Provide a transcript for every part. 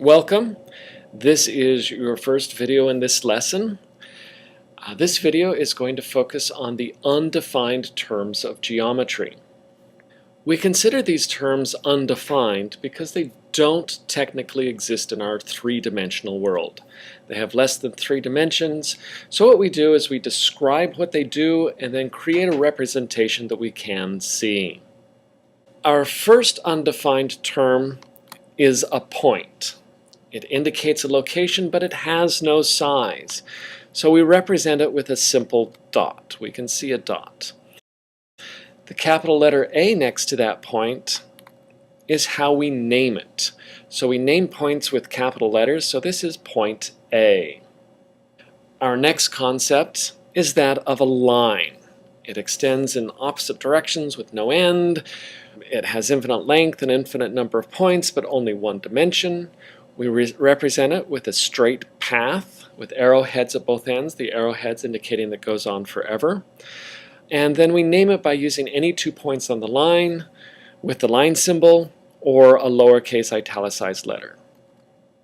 Welcome. This is your first video in this lesson. This video is going to focus on the undefined terms of geometry. We consider these terms undefined because they don't technically exist in our three-dimensional world. They have less than 3 dimensions, so what we do is we describe what they do and then create a representation that we can see. Our first undefined term is a point. It indicates a location, but it has no size. So we represent it with a simple dot. We can see a dot. The capital letter A next to that point is how we name it. So we name points with capital letters, so this is point A. Our next concept is that of a line. It extends in opposite directions with no end. It has infinite length, an infinite number of points, but only one dimension. We represent it with a straight path with arrowheads at both ends, the arrowheads indicating that it goes on forever. And then we name it by using any 2 points on the line with the line symbol or a lowercase italicized letter.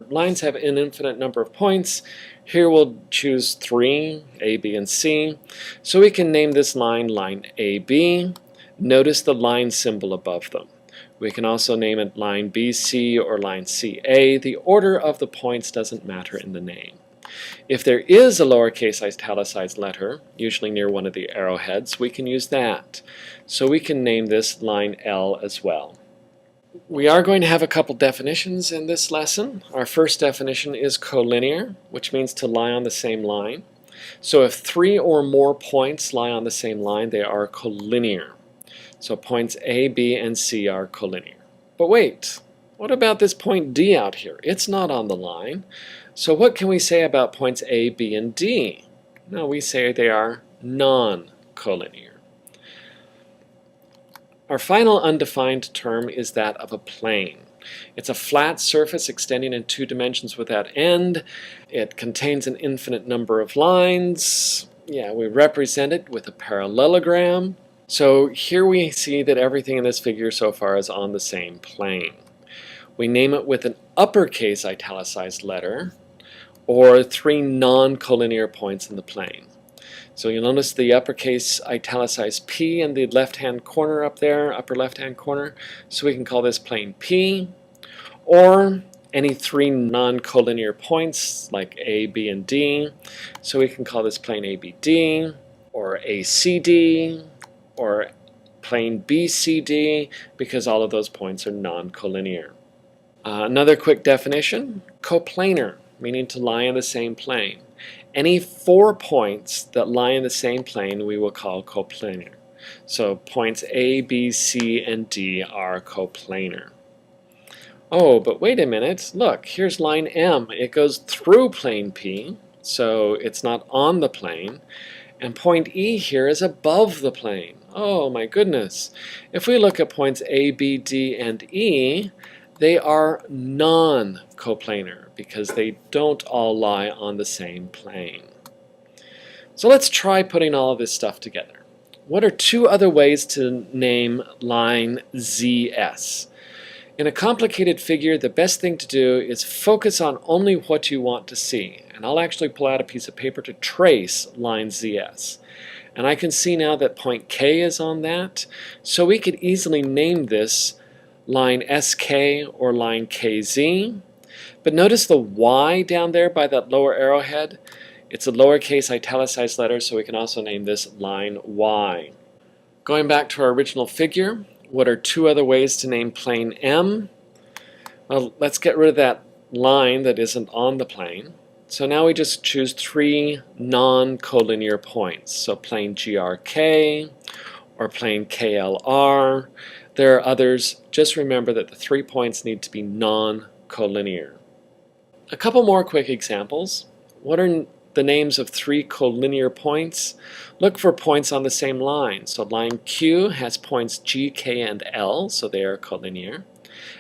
Lines have an infinite number of points. Here we'll choose 3, A, B, and C. So we can name this line, line AB. Notice the line symbol above them. We can also name it line BC or line CA. The order of the points doesn't matter in the name. If there is a lowercase italicized letter, usually near one of the arrowheads, we can use that. So we can name this line L as well. We are going to have a couple definitions in this lesson. Our first definition is collinear, which means to lie on the same line. So if 3 or more points lie on the same line, they are collinear. So points A, B, and C are collinear. But wait, what about this point D out here? It's not on the line. So what can we say about points A, B, and D? No, we say they are non-collinear. Our final undefined term is that of a plane. It's a flat surface extending in 2 dimensions without end. It contains an infinite number of lines. We represent it with a parallelogram. So here we see that everything in this figure so far is on the same plane. We name it with an uppercase italicized letter or 3 non-collinear points in the plane. So you'll notice the uppercase italicized P in the left-hand corner up there, upper left-hand corner. So we can call this plane P, or any 3 non-collinear points like A, B, and D. So we can call this plane ABD or ACD, or plane BCD, because all of those points are non-collinear. Another quick definition, coplanar, meaning to lie in the same plane. Any 4 points that lie in the same plane we will call coplanar. So points A, B, C, and D are coplanar. Oh, but wait a minute, look, here's line M. It goes through plane P, so it's not on the plane. And point E here is above the plane. Oh my goodness. If we look at points A, B, D, and E, they are non-coplanar because they don't all lie on the same plane. So let's try putting all of this stuff together. What are 2 other ways to name line ZS? In a complicated figure, the best thing to do is focus on only what you want to see. And I'll actually pull out a piece of paper to trace line ZS. And I can see now that point K is on that, so we could easily name this line SK or line KZ. But notice the Y down there by that lower arrowhead. It's a lowercase italicized letter, so we can also name this line Y. Going back to our original figure, what are 2 other ways to name plane M? Well, let's get rid of that line that isn't on the plane. So now we just choose 3 non-collinear points. So plane GRK or plane KLR. There are others. Just remember that the 3 points need to be non-collinear. A couple more quick examples. What are the names of 3 collinear points? Look for points on the same line. So line Q has points G, K, and L, so they are collinear.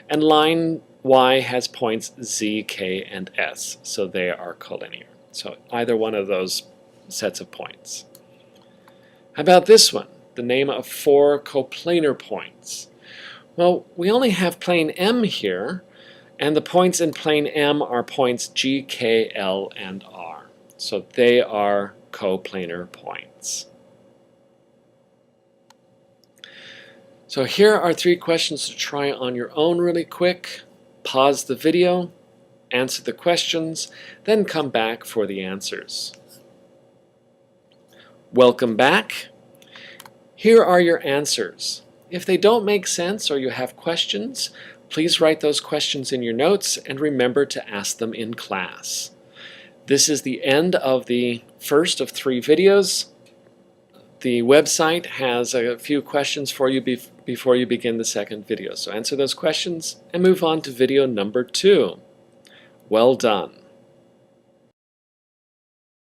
And line Y has points Z, K, and S, so they are collinear. So either one of those sets of points. How about this one? The name of 4 coplanar points. Well, we only have plane M here, And the points in plane M are points G, K, L, and R. So they are coplanar points. So here are 3 questions to try on your own really quick. Pause the video, answer the questions, then come back for the answers. Welcome back. Here are your answers. If they don't make sense or you have questions, please write those questions in your notes and remember to ask them in class. This is the end of the first of 3 videos. The website has a few questions for you before you begin the second video. So answer those questions and move on to video number 2. Well done.